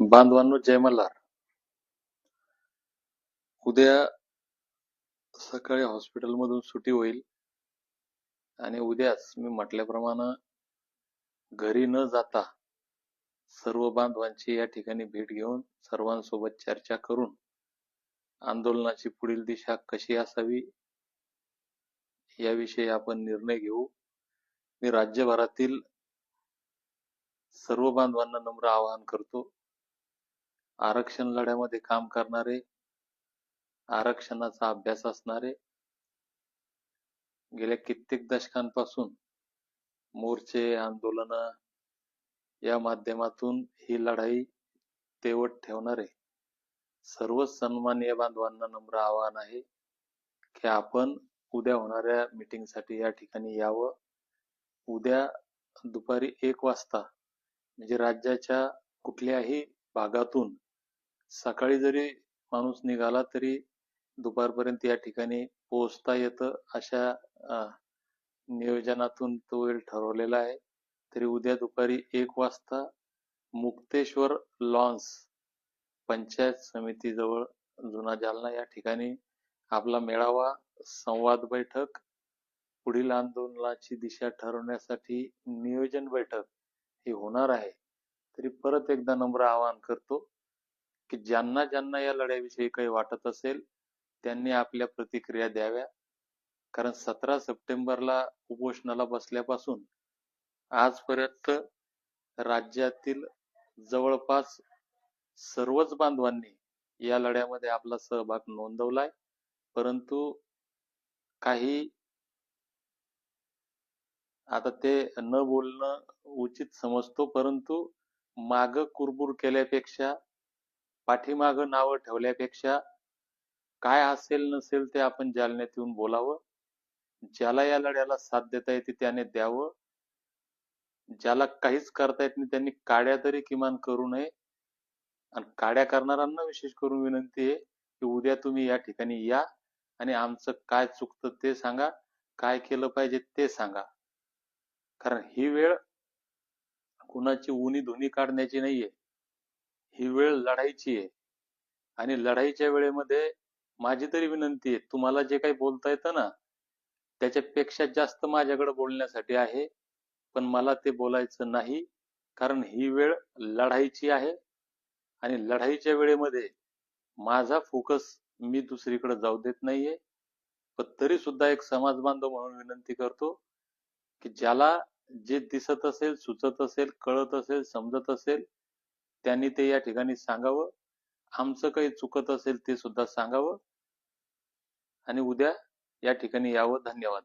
बांधवांनो, जय मल्हार. उद्या सकाळी हॉस्पिटलमधून सुट्टी होईल आणि उद्याच मी म्हटल्याप्रमाणे घरी न जाता सर्व बांधवांची या ठिकाणी भेट घेऊन सर्वांसोबत चर्चा करून आंदोलनाची पुढील दिशा कशी असावी याविषयी आपण निर्णय घेऊ. मी राज्यभरातील सर्व बांधवांना नम्र आवाहन करतो. आरक्षण लढ्यामध्ये काम करणारे, आरक्षणाचा अभ्यास असणारे, गेल्या कित्येक दशकांपासून मोर्चे, आंदोलन या माध्यमातून ही लढाई तेवत ठेवणारे सर्व सन्माननीय बांधवांना नम्र आवाहन आहे की आपण उद्या होणाऱ्या मीटिंग साठी या ठिकाणी यावं. उद्या दुपारी 1 वाजता म्हणजे राज्याच्या कुठल्याही भागातून सकाळी जरी माणूस निघाला तरी दुपारपर्यंत या ठिकाणी पोहोचता येतं, अशा नियोजनातून तो वेळ ठरवलेला आहे. तरी उद्या दुपारी 1 वाजता मुक्तेश्वर लॉन्स पंचायत समितीजवळ जुना जालना या ठिकाणी आपला मेळावा, संवाद बैठक, पुढील आंदोलनाची दिशा ठरवण्यासाठी नियोजन बैठक ही होणार आहे. तरी परत एकदा नम्र आवाहन करतो की ज्यांना ज्यांना या लढ्याविषयी काही वाटत असेल त्यांनी आपल्या प्रतिक्रिया द्याव्या. कारण 17 सप्टेंबरला उपोषणाला बसल्यापासून आजपर्यंत राज्यातील जवळपास सर्वच बांधवांनी या लढ्यामध्ये आपला सहभाग नोंदवलाय. परंतु काही आता ते न बोलणं उचित समजतो, परंतु माग कुरबुर केल्यापेक्षा, पाठीमाग नावं ठेवल्यापेक्षा काय असेल नसेल ते आपण जालन्यात येऊन बोलावं. ज्याला या लढ्याला साथ देता येते त्याने द्यावं. ज्याला काहीच करता येत नाही त्यांनी काड्या तरी किमान करू नये. आणि काड्या करणाऱ्यांना विशेष करून विनंती आहे की उद्या तुम्ही या ठिकाणी या आणि आमचं काय चुकतं ते सांगा, काय केलं पाहिजे ते सांगा. कारण ही वेळ कुणाची उनी धुनी काढण्याची नाहीये, ही वेळ लढायची आहे. आणि लढाईच्या वेळेमध्ये माझी तरी विनंती आहे, तुम्हाला जे काही बोलता येतं ना त्याच्यापेक्षा जास्त माझ्याकडे बोलण्यासाठी आहे, पण मला ते बोलायचं नाही. कारण ही वेळ लढाईची आहे आणि लढाईच्या वेळेमध्ये माझा फोकस मी दुसरीकडे जाऊ देत नाहीये. पण तरी सुद्धा एक समाज बांधव म्हणून विनंती करतो की ज्याला जे दिसत असेल, सुचत असेल, कळत असेल, समजत असेल त्यांनी ते या ठिकाणी सांगावं. आमचं काही चुकत असेल ते सुद्धा सांगावं आणि उद्या या ठिकाणी यावं. धन्यवाद.